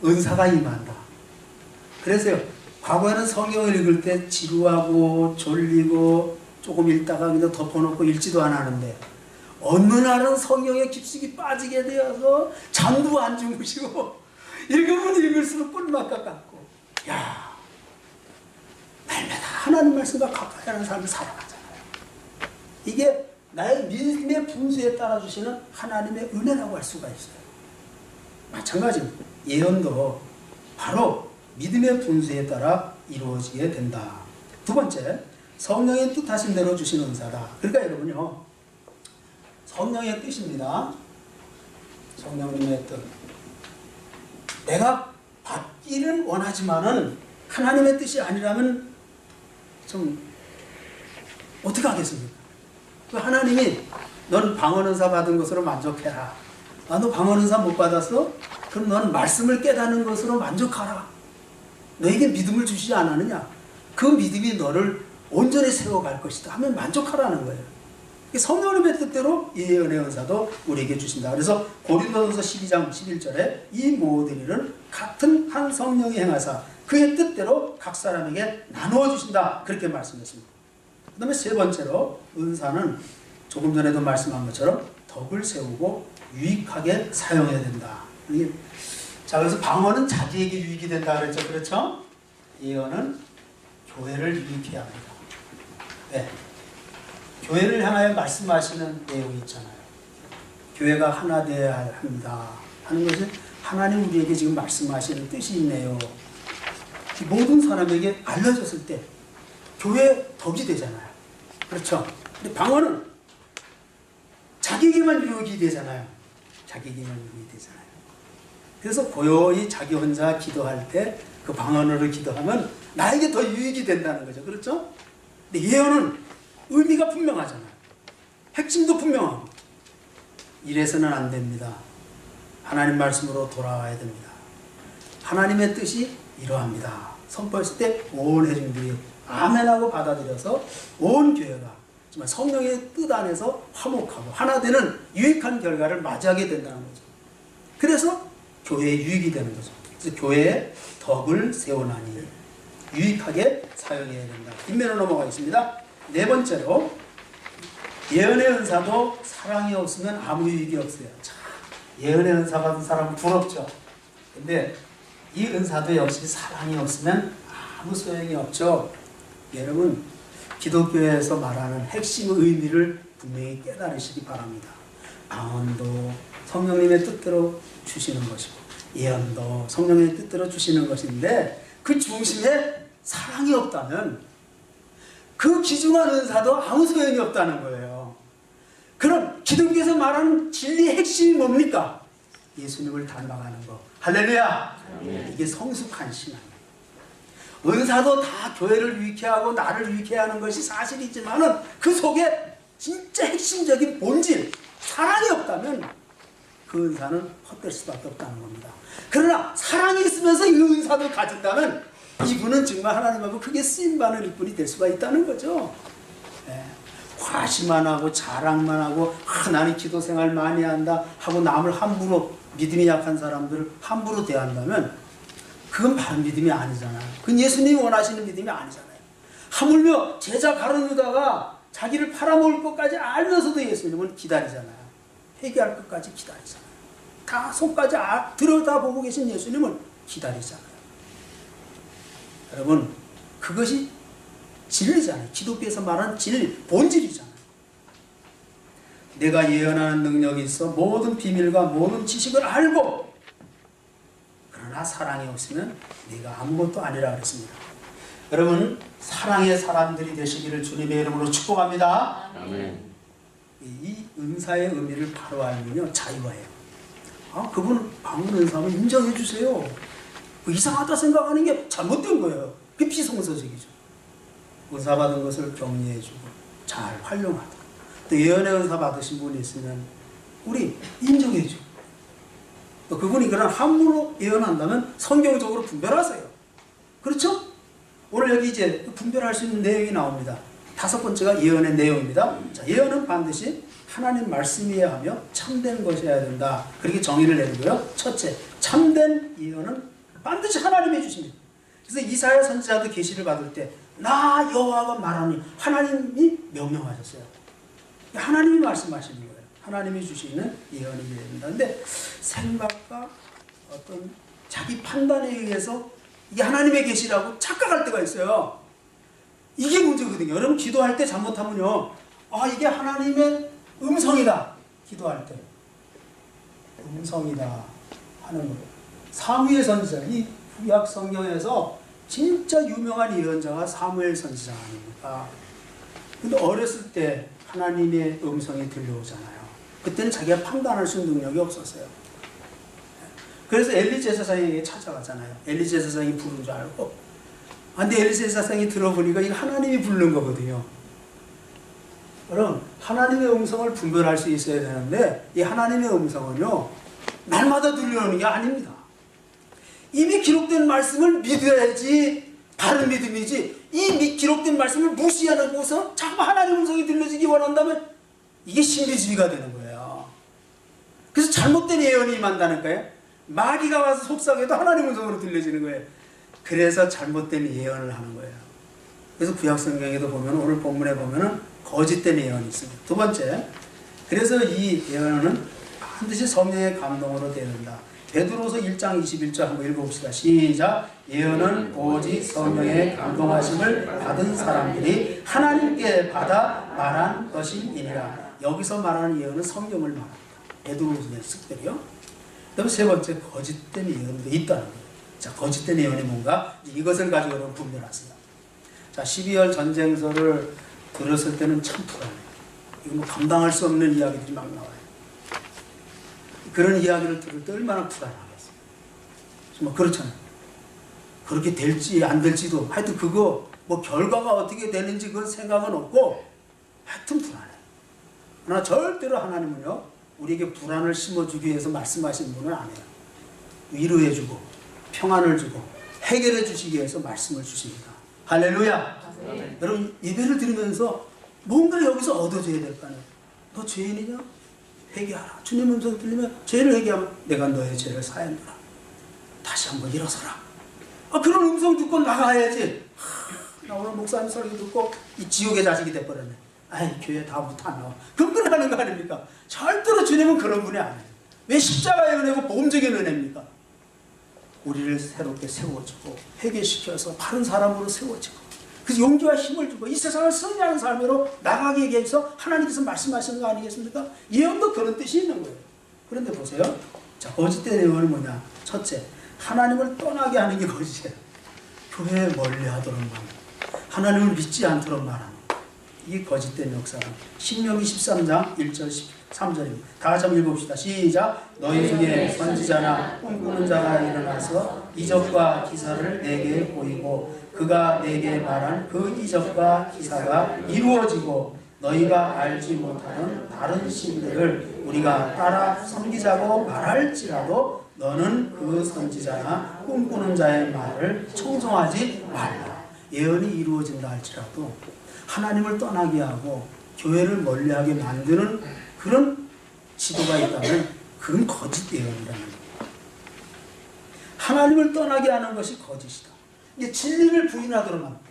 은사가 임한다. 그래서요, 과거에는 성경을 읽을 때 지루하고 졸리고 조금 읽다가 그냥 덮어놓고 읽지도 않았는데, 어느 날은 성경에 깊숙이 빠지게 되어서 잠도 안 주무시고 읽으면 읽을수록 꿀맛 같고, 야, 날마다 하나님 말씀과 가까이 하는 삶을 살아가잖아요. 이게 나의 믿음의 분수에 따라 주시는 하나님의 은혜라고 할 수가 있어요. 마찬가지로 예언도 바로 믿음의 분수에 따라 이루어지게 된다. 두 번째, 성령의 뜻하신 대로 주신 은사다. 그러니까 여러분요, 성령의 뜻입니다. 성령님의 뜻. 내가 받기는 원하지만은 하나님의 뜻이 아니라면 좀 어떻게 하겠습니까? 하나님이 너는 방언은사 받은 것으로 만족해라. 아, 너 방언은사 못 받았어? 그럼 너는 말씀을 깨닫는 것으로 만족하라. 너에게 믿음을 주시지 않았느냐? 그 믿음이 너를 온전히 세워갈 것이다 하면 만족하라는 거예요. 성령님의 뜻대로 이 예언의 은사도 우리에게 주신다. 그래서 고린도전서 12장 11절에 이 모든 일은 같은 한 성령이 행하사 그의 뜻대로 각 사람에게 나누어 주신다. 그렇게 말씀했습니다. 그 다음에 세 번째로 은사는 조금 전에도 말씀한 것처럼 덕을 세우고 유익하게 사용해야 된다. 자, 그래서 방언은 자기에게 유익이 된다 그랬죠. 그렇죠? 예언은 교회를 유익해야 합니다. 네. 교회를 향하여 말씀하시는 내용이 있잖아요. 교회가 하나 되어야 합니다 하는 것은 하나님 우리에게 지금 말씀하시는 뜻이 있네요. 모든 사람에게 알려졌을 때 교회 덕이 되잖아요. 그렇죠? 근데 방언은 자기에게만 유익이 되잖아요. 자기에게만 유익이 되잖아요. 그래서 고요히 자기 혼자 기도할 때 그 방언으로 기도하면 나에게 더 유익이 된다는 거죠. 그렇죠? 근데 예언은 의미가 분명하잖아요. 핵심도 분명하고 이래서는 안 됩니다. 하나님 말씀으로 돌아와야 됩니다. 하나님의 뜻이 이러합니다. 선포했을 때 온 회중들이 아멘하고 받아들여서 온 교회가 정말 성령의 뜻 안에서 화목하고 하나 되는 유익한 결과를 맞이하게 된다는 거죠. 그래서 교회에 유익이 되는 거죠. 그래서 교회에 덕을 세워나니 유익하게 사용해야 된다. 뒷면으로 넘어가겠습니다. 네 번째로 예언의 은사도 사랑이 없으면 아무 유익이 없어요. 자, 예언의 은사 받은 사람은 부럽죠. 근데 이 은사도 역시 사랑이 없으면 아무 소용이 없죠. 여러분 기독교에서 말하는 핵심 의미를 분명히 깨달으시기 바랍니다. 방언도 성령님의 뜻대로 주시는 것이고 예언도 성령의 뜻대로 주시는 것인데 그 중심에 사랑이 없다면 그 귀중한 은사도 아무 소용이 없다는 거예요. 그럼 기독교에서 말하는 진리의 핵심이 뭡니까? 예수님을 닮아가는 거. 할렐루야! 이게 성숙한 신앙이에요. 은사도 다 교회를 유익해 하고 나를 유익해 하는 것이 사실이지만은 그 속에 진짜 핵심적인 본질, 사랑이 없다면 그 은사는 헛될 수밖에 없다는 겁니다. 그러나 사랑이 있으면서 이 은사도 가진다면 이분은 정말 하나님하고 크게 쓰임받는 일꾼이 될 수가 있다는 거죠. 과시만 하고 자랑만 하고 나는 기도 생활 많이 한다 하고 남을 함부로 믿음이 약한 사람들을 함부로 대한다면 그건 바른 믿음이 아니잖아요. 그건 예수님이 원하시는 믿음이 아니잖아요. 하물며 제자 가룟유다가 자기를 팔아먹을 것까지 알면서도 예수님은 기다리잖아요. 회개할 것까지 기다리잖아요. 다 속까지 들여다보고 계신 예수님은 기다리잖아요. 여러분 그것이 진리잖아요. 기독교에서 말하는 진리, 본질이잖아요. 내가 예언하는 능력이 있어 모든 비밀과 모든 지식을 알고 그러나 사랑이 없으면 내가 아무것도 아니라 그랬습니다. 여러분 사랑의 사람들이 되시기를 주님의 이름으로 축복합니다. 아멘. 이 은사의 의미를 바로 알면요 자유화해요. 그분 방언 은사면 인정해 주세요. 이상하다 생각하는 게 잘못된 거예요. 그게 비성서적이죠. 은사 받은 것을 격려해주고 잘 활용하다. 또 예언의 은사 받으신 분이 있으면 우리 인정해주고 또 그분이 그런 함부로 예언한다면 성경적으로 분별하세요. 그렇죠? 오늘 여기 이제 분별할 수 있는 내용이 나옵니다. 다섯 번째가 예언의 내용입니다. 자, 예언은 반드시 하나님 말씀이어야 하며 참된 것이어야 된다. 그렇게 정의를 내리고요. 첫째, 참된 예언은 반드시 하나님이 주십니다. 그래서 이사야 선지자도 계시를 받을 때 나 여호와가 말하니 하나님이 명령하셨어요. 하나님이 말씀하시는 거예요. 하나님이 주시는 예언이 됩니다. 근데 생각과 어떤 자기 판단에 의해서 이게 하나님의 계시라고 착각할 때가 있어요. 이게 문제거든요. 여러분 기도할 때 잘못하면요. 이게 하나님의 음성이다. 기도할 때. 음성이다 하는 거예요. 사무엘 선지자, 이 구약 성경에서 진짜 유명한 예언자가 사무엘 선지자 아닙니까? 근데 어렸을 때 하나님의 음성이 들려오잖아요. 그때는 자기가 판단할 수 있는 능력이 없었어요. 그래서 엘리 제사장에게 찾아가잖아요. 엘리 제사장이 부른 줄 알고. 근데 엘리 제사장이 들어보니까 이거 하나님이 부르는 거거든요. 그럼 하나님의 음성을 분별할 수 있어야 되는데 이 하나님의 음성은요 날마다 들려오는 게 아닙니다. 이미 기록된 말씀을 믿어야지 바른 믿음이지 이 이 기록된 말씀을 무시하고서 자꾸 하나님의 음성이 들려지기 원한다면 이게 신비주의가 되는 거예요. 그래서 잘못된 예언이 임한다니까요. 마귀가 와서 속삭여도 하나님의 음성으로 들려지는 거예요. 그래서 잘못된 예언을 하는 거예요. 그래서 구약성경에도 보면, 오늘 본문에 보면은 거짓된 예언이 있습니다. 두 번째, 그래서 이 예언은 반드시 성령의 감동으로 되는다. 베드로서 1장 21절 한번 읽어봅시다. 시작. 예언은 오직 성령의 감동하심을 받은 사람들이 하나님께 받아 말한 것이니라. 여기서 말하는 예언은 성경을 말합니다. 베드로서의 특별히요. 그다음에 세 번째, 거짓된 예언도 있다는 거예요. 자, 거짓된 예언이 뭔가? 이것을 가지고 여러분 분별하세요. 자, 12월 전쟁서를 들었을 때는 참 불안해요. 이거 뭐 감당할 수 없는 이야기들이 막 나와요. 그런 이야기를 들을 때 얼마나 불안하겠어요. 정말 그렇잖아요. 그렇게 될지 안 될지도 하여튼 그거 뭐 결과가 어떻게 되는지 그 생각은 없고 하여튼 불안해요. 그러나 절대로 하나님은요, 우리에게 불안을 심어주기 위해서 말씀하신 분은 아니에요. 위로해주고 평안을 주고 해결해 주시기 위해서 말씀을 주십니다. 할렐루야. 네. 여러분, 예배를 드리면서 뭔가 여기서 얻어져야 될 거 아니에요. 너 죄인이냐? 회개하라. 주님 음성 들리면 죄를 회개하면 내가 너의 죄를 사했노라. 다시 한번 일어서라. 그런 음성 듣고 나가야지. 나 오늘 목사님 설교 듣고 이 지옥의 자식이 돼버렸네. 아이, 교회 다음부터 안 나와. 그럼 끝나는 거 아닙니까? 절대로 주님은 그런 분이 아니에요. 왜 십자가의 은혜고 복음적인 은혜입니까? 우리를 새롭게 세워주고 회개시켜서 바른 사람으로 세워지고 그래서 용기와 힘을 주고 이 세상을 승리하는 삶으로 나가게 위해서 하나님께서 말씀하시는 거 아니겠습니까? 예언도 그런 뜻이 있는 거예요. 그런데 보세요. 자, 거짓된 예언은 뭐냐? 첫째, 하나님을 떠나게 하는 게 거짓이에요. 교회 멀리하도록 말하는, 하나님을 믿지 않도록 말하는, 이게 거짓된 역사는 신명기 13장 1절 13절입니다. 다 같이 한번 읽어봅시다. 시작. 너희 중에 선지자나 꿈꾸는 자가 일어나서 이적과 기사를 내게 보이고 그가 내게 말한 그 이적과 기사가 이루어지고 너희가 알지 못하는 다른 신들을 우리가 따라 섬기자고 말할지라도 너는 그 선지자나 꿈꾸는 자의 말을 청종하지 말라. 예언이 이루어진다 할지라도 하나님을 떠나게 하고 교회를 멀리하게 만드는 그런 지도가 있다면 그건 거짓 예언이라는 겁니다. 하나님을 떠나게 하는 것이 거짓이다. 이게 진리를 부인하도록 만듭니다.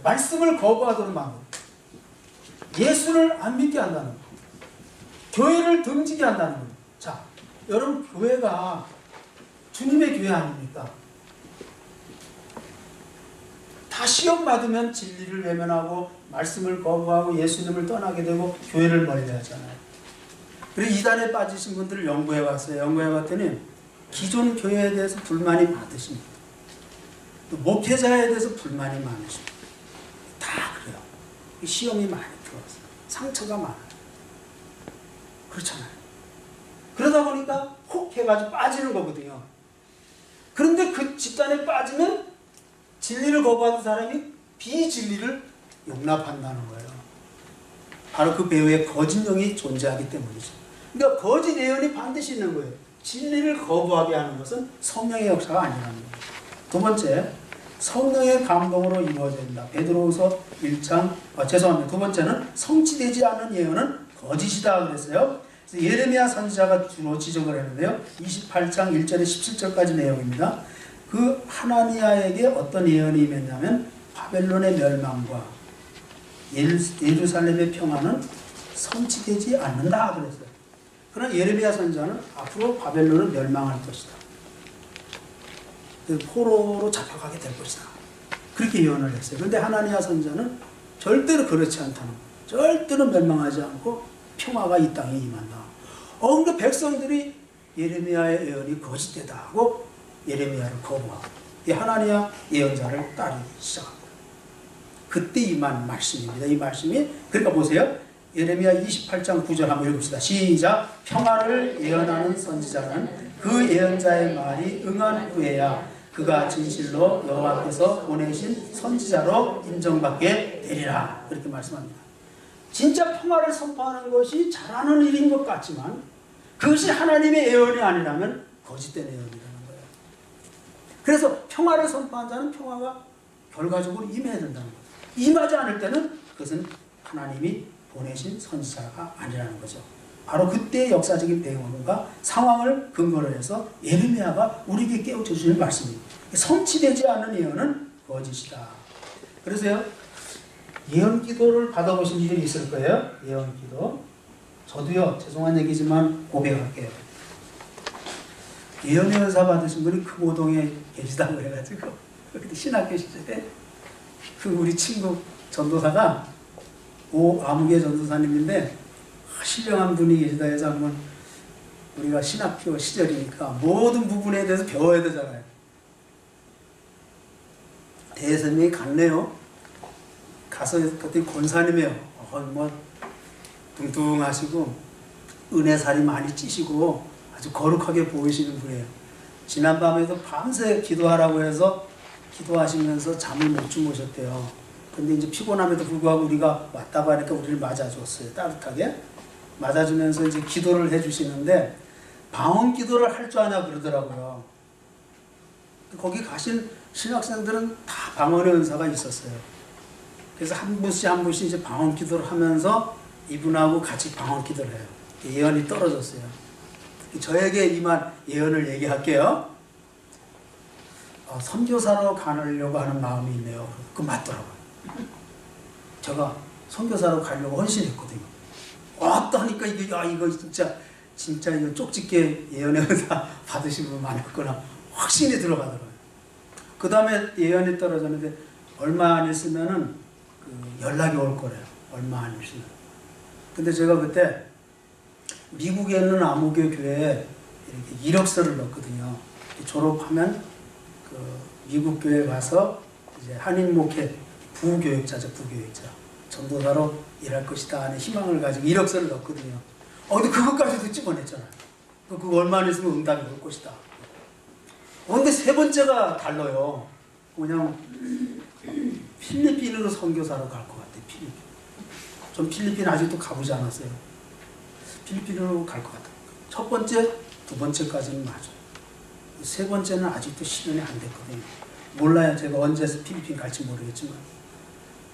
말씀을 거부하도록 만듭니다. 예수를 안 믿게 한다는 것. 교회를 등지게 한다는 것. 자, 여러분, 교회가 주님의 교회 아닙니까? 다 시험 받으면 진리를 외면하고 말씀을 거부하고 예수님을 떠나게 되고 교회를 멀리하잖아요. 그리고 이단에 빠지신 분들을 연구해 봤어요. 연구해 봤더니 기존 교회에 대해서 불만이 많으십니다. 또 목회자에 대해서 불만이 많으십니다. 다 그래요. 시험이 많이 들어왔어요. 상처가 많아요. 그렇잖아요. 그러다 보니까 혹 해가지고 빠지는 거거든요. 그런데 그 집단에 빠지면 진리를 거부하는 사람이 비진리를 용납한다는 거예요. 바로 그 배후에 거짓 영이 존재하기 때문이죠. 그러니까 거짓 예언이 반드시 있는 거예요. 진리를 거부하게 하는 것은 성령의 역사가 아니라는 거예요. 두 번째, 성령의 감동으로 이루어진다. 베드로후서 1장, 죄송합니다. 두 번째는 성취되지 않은 예언은 거짓이다 그랬어요. 그래서 예레미야 선지자가 주로 지적을 했는데요. 28장 1절에 17절까지 내용입니다. 그 하나니아에게 어떤 예언이 임했냐면 바벨론의 멸망과 예루살렘의 평화는 성취되지 않는다 그랬어요. 그러나 예레미야 선지자는 앞으로 바벨론은 멸망할 것이다. 포로로 잡혀가게 될 것이다. 그렇게 예언을 했어요. 그런데 하나니아 선지자는 절대로 그렇지 않다는 거예요. 절대로 멸망하지 않고 평화가 이 땅에 임한다. 그러니까 백성들이 예레미야의 예언이 거짓되다 하고 예레미야를 거부하고 이 하나니아 예언자를 따르기 시작합니다. 그때 임한 말씀입니다. 이 말씀이 그러니까 보세요. 예레미야 28장 9절 한번 읽읍시다. 시작. 평화를 예언하는 선지자는 그 예언자의 말이 응한 후에야 그가 진실로 여호와께서 보내신 선지자로 인정받게 되리라. 그렇게 말씀합니다. 진짜 평화를 선포하는 것이 잘하는 일인 것 같지만 그것이 하나님의 예언이 아니라면 거짓된 예언이라는 거예요. 그래서 평화를 선포한 자는 평화가 결과적으로 임해야 된다는 거죠. 임하지 않을 때는 그것은 하나님이 보내신 선지자가 아니라는 거죠. 바로 그때의 역사적인 배경과 상황을 근거로 해서 예레미야가 우리에게 깨우쳐 주시는 말씀입니다. 성취되지 않은 예언은 거짓이다. 그래서요, 예언 기도를 받아보신 일이 있을 거예요. 예언 기도. 저도요, 죄송한 얘기지만 고백할게요. 예언의 은사 받으신 분이 금호동에 계시다고 해가지고, 그때 신학교 시절에 그 우리 친구 전도사가 아무개 전도사님인데 신령한 분이 계시다 해서 한번 우리가 신학교 시절이니까 모든 부분에 대해서 배워야 되잖아요. 대선생님이 갔네요. 가서 그때 권사님이에요. 뭐 뚱뚱하시고 은혜살이 많이 찌시고 아주 거룩하게 보이시는 분이에요. 지난밤에도 밤새 기도하라고 해서 기도하시면서 잠을 못 주무셨대요. 근데 이제 피곤함에도 불구하고 우리가 왔다고 하니까 우리를 맞아줬어요. 따뜻하게 맞아주면서 이제 기도를 해주시는데 방언 기도를 할 줄 아냐 그러더라고요. 거기 가신 신학생들은 다 방언의 은사가 있었어요. 그래서 한 분씩 한 분씩 이제 방언 기도를 하면서 이분하고 같이 방언 기도를 해요. 예언이 떨어졌어요. 저에게 임한 예언을 얘기할게요. 선교사로 가려고 하는 마음이 있네요. 그 맞더라고요. 제가 선교사로 가려고 헌신했거든요. 왔다 하니까 이거 진짜 이거 쪽집게 예언의 은사 받으신 분 많았구나 확신이 들어가더라고요. 그 다음에 예언이 떨어졌는데 얼마 안 있으면은 연락이 올 거래요. 얼마 안 있으면. 근데 제가 그때 미국에 있는 아무개 교회에 이렇게 이력서를 넣었거든요. 졸업하면 미국 교회 가서 이제 한인 목회 부교육자죠, 부교육자. 전도사로 일할 것이다 하는 희망을 가지고 이력서를 넣었거든요. 근데 그것까지도 찍어냈잖아요. 그거 얼마 안 있으면 응답이 올 것이다. 근데 세 번째가 달라요. 그냥 필리핀으로 선교사로 갈 것 같아요. 필리핀. 전 필리핀 아직도 가보지 않았어요. 필리핀으로 갈 것 같아요. 첫 번째, 두 번째까지는 맞아요. 세 번째는 아직도 실현이 안 됐거든요. 몰라요. 제가 언제 필리핀 갈지 모르겠지만.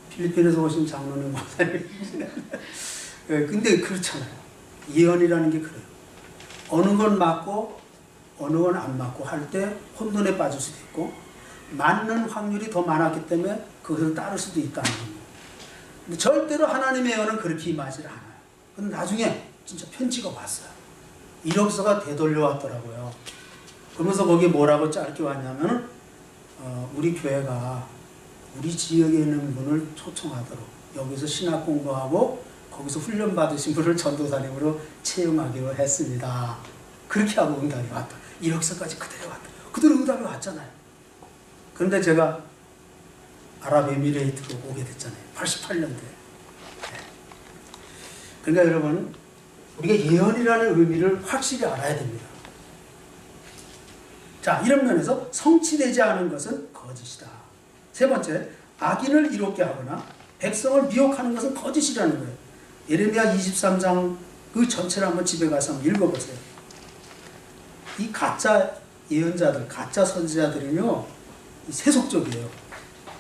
필리핀에서 오신 장로님 목사님. 근데 그렇잖아요. 예언이라는 게 그래요. 어느 건 맞고 어느 건 안 맞고 할 때 혼돈에 빠질 수도 있고 맞는 확률이 더 많았기 때문에 그것을 따를 수도 있다는 겁니다. 근데 절대로 하나님의 예언은 그렇게 임하지 않아요. 근데 나중에 진짜 편지가 왔어요. 이력서가 되돌려 왔더라고요. 그러면서 거기에 뭐라고 짧게 왔냐면은 우리 교회가 우리 지역에 있는 분을 초청하도록 여기서 신학 공부하고 거기서 훈련 받으신 분을 전도사님으로 채용하기로 했습니다. 그렇게 하고 응답이 왔다. 이력서까지 그대로 왔다. 그대로 응답이 왔잖아요. 그런데 제가 아랍에미레이트로 오게 됐잖아요. 88년도에. 그러니까 여러분, 우리가 예언이라는 의미를 확실히 알아야 됩니다. 자, 이런 면에서 성취되지 않은 것은 거짓이다. 세 번째, 악인을 이롭게 하거나 백성을 미혹하는 것은 거짓이라는 거예요. 예레미야 23장 그 전체를 한번 집에 가서 한번 읽어보세요. 이 가짜 예언자들, 가짜 선지자들은요, 세속적이에요.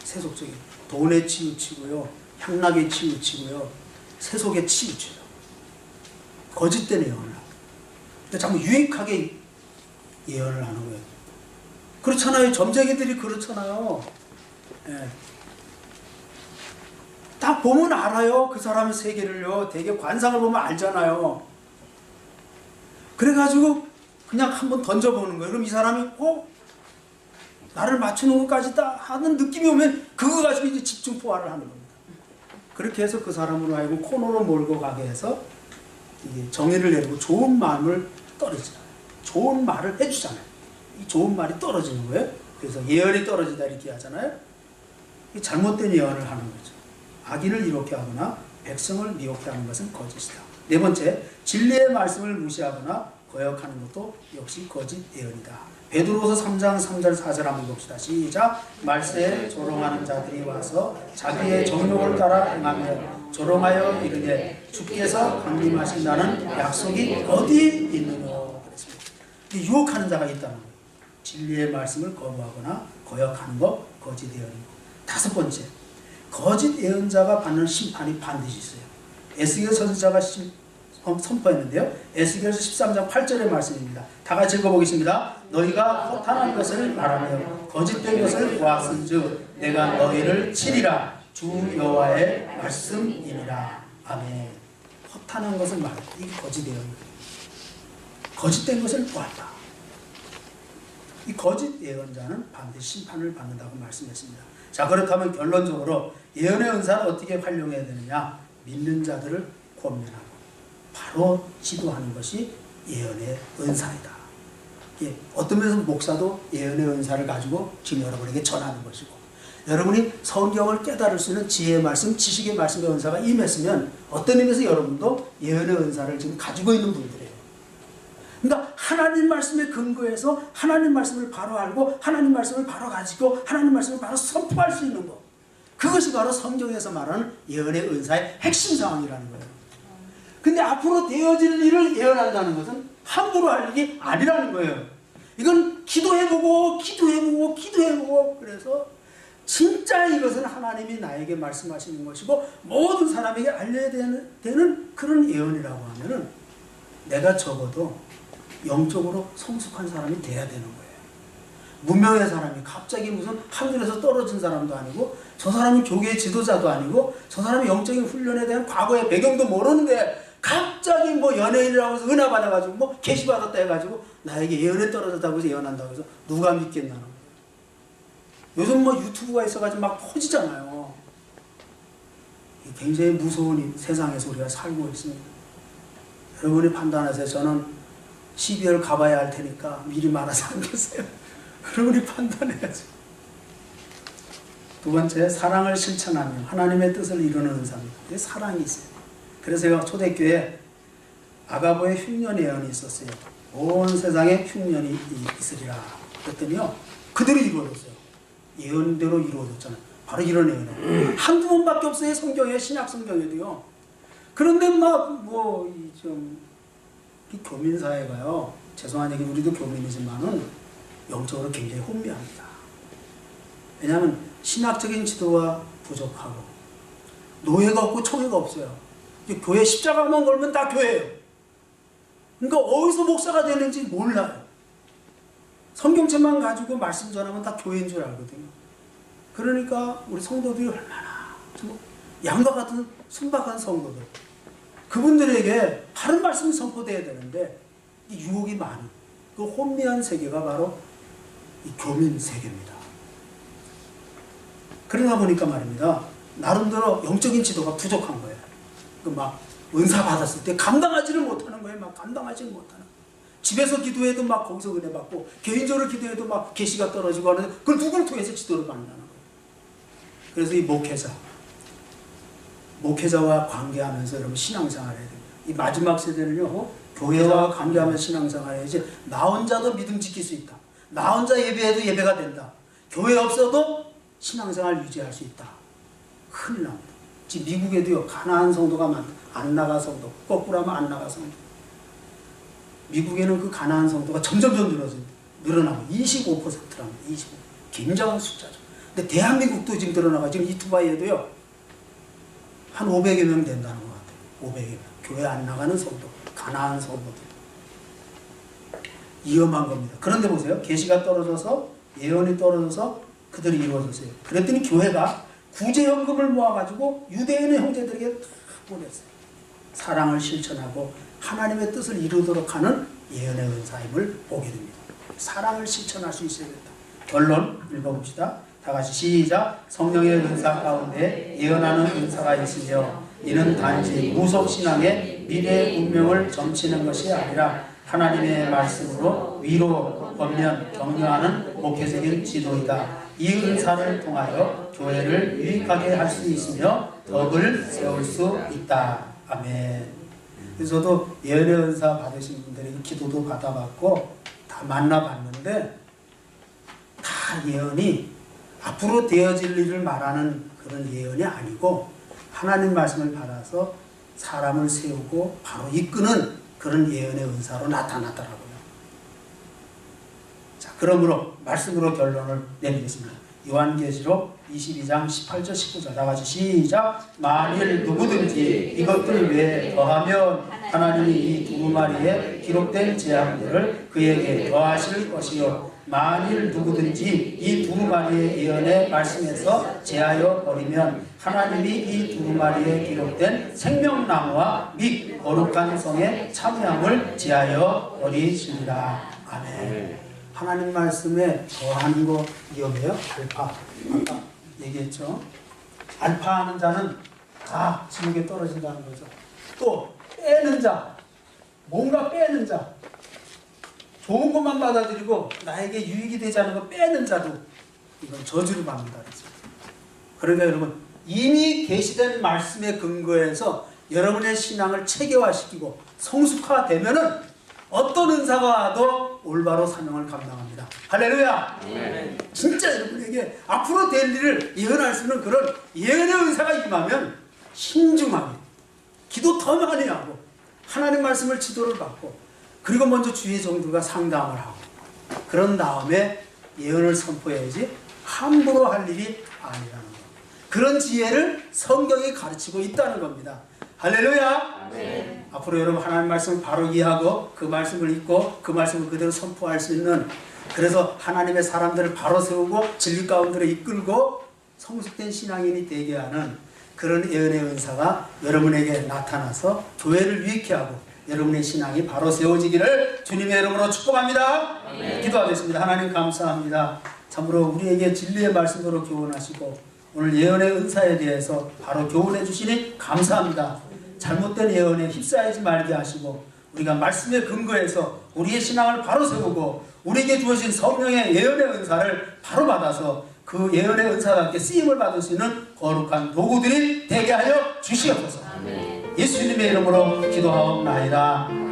세속적이에요. 돈에 치우치고요, 향락에 치우치고요, 세속에 치우쳐요. 거짓된 예언을 하고. 근데 자꾸 유익하게 예언을 하는 거예요. 그렇잖아요. 점쟁이들이 그렇잖아요. 예. 딱 보면 알아요. 그 사람의 세계를요. 되게 관상을 보면 알잖아요. 그래가지고 그냥 한번 던져보는 거예요. 그럼 이 사람이 나를 맞추는 것까지 다 하는 느낌이 오면 그거 가지고 이제 집중 포화를 하는 겁니다. 그렇게 해서 그 사람으로 하여금 코너로 몰고 가게 해서 이게 정의를 내리고 좋은 마음을 떨어지잖아요. 좋은 말을 해주잖아요. 이 좋은 말이 떨어지는 거예요. 그래서 예언이 떨어지다 이렇게 하잖아요. 이 잘못된 예언을 하는 거죠. 악인을 이롭게 하거나 백성을 미혹해 하는 것은 거짓이다. 네 번째, 진리의 말씀을 무시하거나 거역하는 것도 역시 거짓 예언이다. 베드로서 3장 3절 4절 한번 봅시다. 시작. 말세에 조롱하는 자들이 와서 자기의 정욕을 따라 행하며 조롱하여 이르되 주께서 강림하신다는 약속이 어디 있느냐 그랬습니다. 유혹하는 자가 있다는 거예요. 진리의 말씀을 거부하거나 거역하는 것 거짓 예언이고. 5번째, 거짓 예언자가 받는 심판이 반드시 있어요. 에스겔 선지자가 선포했는데요. 에스겔서 13장 8절의 말씀입니다. 다 같이 읽어보겠습니다. 너희가 허탄한 것을 말하며 거짓된 것을 보았은즉 내가 너희를 치리라. 주 여호와의 말씀이니라. 아멘. 허탄한 것을 말했다. 이게 거짓 예언이에요. 거짓된 것을 보았다. 이 거짓 예언자는 반드시 심판을 받는다고 말씀했습니다. 자, 그렇다면 결론적으로 예언의 은사를 어떻게 활용해야 되느냐? 믿는 자들을 권면하고 바로 지도하는 것이 예언의 은사이다. 어떤 면에서 목사도 예언의 은사를 가지고 지금 여러분에게 전하는 것이고, 여러분이 성경을 깨달을 수 있는 지혜의 말씀, 지식의 말씀의 은사가 임했으면 어떤 의미에서 여러분도 예언의 은사를 지금 가지고 있는 분들이에요. 그러니까 하나님 말씀에 근거해서 하나님 말씀을 바로 알고 하나님 말씀을 바로 가지고 하나님 말씀을 바로 선포할 수 있는 것, 그것이 바로 성경에서 말하는 예언의 은사의 핵심 상황이라는 거예요. 근데 앞으로 되어질 일을 예언한다는 것은 함부로 할 일이 아니라는 거예요. 이건 기도해보고 그래서 진짜 이것은 하나님이 나에게 말씀하시는 것이고 모든 사람에게 알려야 되는 그런 예언이라고 하면은 내가 적어도 영적으로 성숙한 사람이 돼야 되는 거예요. 무명의 사람이 갑자기 무슨 하늘에서 떨어진 사람도 아니고, 저 사람은 교계의 지도자도 아니고, 저 사람이 영적인 훈련에 대한 과거의 배경도 모르는데 갑자기 뭐 연예인이라고 해서 은혜 받아가지고 뭐 계시 받았다 해가지고 나에게 예언에 떨어졌다고 해서 예언한다고 해서 누가 믿겠나는 거예요. 요즘 뭐 유튜브가 있어가지고 막 퍼지잖아요. 굉장히 무서운 세상에서 우리가 살고 있습니다. 여러분이 판단하세요. 저는 12월 가봐야 할 테니까 미리 말아서 안 계세요. 여러분이 판단해야죠. 두 번째, 사랑을 실천하며 하나님의 뜻을 이루는 은사입니다. 사랑이 있어요. 그래서 제가 초대교회에 아가보의 흉년 예언이 있었어요. 온 세상에 흉년이 있으리라 그랬더니요, 그대로 이루어졌어요. 예언대로 이루어졌잖아요. 바로 이런 예언이에요. 한두 번밖에 없어요. 성경에, 신약 성경에도요. 그런데 이 교민사회가요, 죄송한 얘기, 우리도 교민이지만은 영적으로 굉장히 혼미합니다. 왜냐하면 신학적인 지도가 부족하고 노예가 없고 총회가 없어요. 교회 십자가만 걸면 다 교회예요. 그러니까 어디서 목사가 되는지 몰라요. 성경책만 가지고 말씀 전하면 다 교회인 줄 알거든요. 그러니까 우리 성도들이 얼마나 양과 같은 순박한 성도들, 그분들에게 바른 말씀이 선포돼야 되는데 유혹이 많은 그 혼미한 세계가 바로 이 교민 세계입니다. 그러다 보니까 말입니다, 나름대로 영적인 지도가 부족한 거예요. 막 은사 받았을 때 감당하지를 못하는 거예요. 막 감당하지 못하는. 집에서 기도해도 막 거기서 은혜 받고, 개인적으로 기도해도 막 계시가 떨어지고 하는데 그걸 누구를 통해서 지도를 받는다는 거예요. 그래서 이 목회자와 관계하면서 여러분 신앙생활을 해야 됩니다. 이 마지막 세대는요, 교회와 관계하면서 신앙생활을 해야지 나 혼자도 믿음 지킬 수 있다. 나 혼자 예배해도 예배가 된다. 교회 없어도 신앙생활 유지할 수 있다. 큰일 납니다. 지금 미국에도요, 가난한 성도가 많다. 안 나가 성도, 거꾸로 하면 안 나가 성도. 미국에는 그 가난한 성도가 점점 늘어나고 25%랍니다. 25%. 굉장한 숫자죠. 근데 대한민국도 지금 늘어나고, 지금 이투바이에도요, 한 500여 명 된다는 것 같아요. 500여 명. 교회 안 나가는 성도, 가난한 성도들. 위험한 겁니다. 그런데 보세요. 계시가 떨어져서, 예언이 떨어져서 그들이 이루어졌어요. 그랬더니 교회가 구제연금을 모아가지고 유대인의 형제들에게 다 보냈어요. 사랑을 실천하고 하나님의 뜻을 이루도록 하는 예언의 은사임을 보게 됩니다. 사랑을 실천할 수 있어야겠다. 결론 읽어봅시다. 다 같이 시작. 성령의 은사 가운데 예언하는 은사가 있으며 이는 단지 무속신앙의 미래 운명을 점치는 것이 아니라 하나님의 말씀으로 위로, 권면, 격려하는 목회적인 지도이다. 이 은사를 통하여 교회를 유익하게 할 수 있으며 덕을 세울 수 있다. 아멘. 그래서 저도 예언의 은사 받으신 분들에게 기도도 받아봤고 다 만나봤는데, 다 예언이 앞으로 되어질 일을 말하는 그런 예언이 아니고 하나님 말씀을 받아서 사람을 세우고 바로 이끄는 그런 예언의 은사로 나타나더라고요. 자, 그러므로 말씀으로 결론을 내리겠습니다. 요한계시록 22장 18절 19절 다 같이 시작. 만일 누구든지 이것들 외에 더하면 하나님이 이 두루마리에 기록된 재앙들을 그에게 더하실 것이요 만일 누구든지 이 두루마리의 예언의 말씀에서 제하여 버리면 하나님이 이 두루마리에 기록된 생명나무와 및 거룩한 성의 참여함을 제하여 버리시리라. 아멘. 하나님 말씀에 더하는 거 위험해요. 알파. 아까 얘기했죠. 알파하는 자는 다 지옥에 떨어진다는 거죠. 또 빼는 자, 뭔가 빼는 자, 좋은 것만 받아들이고 나에게 유익이 되지 않은 거 빼는 자도 이건 저주를 받는다 그랬죠. 그러니까 여러분 이미 계시된 말씀에 근거해서 여러분의 신앙을 체계화시키고 성숙화되면은 어떤 은사가 와도 올바로 사명을 감당합니다. 할렐루야. 네. 진짜 여러분에게 앞으로 될 일을 예언할 수 있는 그런 예언의 은사가 임하면 신중하게 기도 더 많이 하고 하나님 말씀을 지도를 받고 그리고 먼저 주의 종들과 상담을 하고 그런 다음에 예언을 선포해야지 함부로 할 일이 아니라는 것. 그런 지혜를 성경이 가르치고 있다는 겁니다. 할렐루야. 네. 앞으로 여러분 하나님 말씀을 바로 이해하고 그 말씀을 읽고 그 말씀을 그대로 선포할 수 있는, 그래서 하나님의 사람들을 바로 세우고 진리 가운데로 이끌고 성숙된 신앙인이 되게 하는 그런 예언의 은사가 여러분에게 나타나서 교회를 유익케 하고 여러분의 신앙이 바로 세워지기를 주님의 이름으로 축복합니다. 네. 기도하겠습니다. 하나님 감사합니다. 참으로 우리에게 진리의 말씀으로 교훈하시고 오늘 예언의 은사에 대해서 바로 교훈해 주시니 감사합니다. 잘못된 예언에 휩싸이지 말게 하시고 우리가 말씀에 근거해서 우리의 신앙을 바로 세우고 우리에게 주어진 성령의 예언의 은사를 바로 받아서 그 예언의 은사와 함께 쓰임을 받을 수 있는 거룩한 도구들이 되게 하여 주시옵소서. 예수님의 이름으로 기도하옵나이다.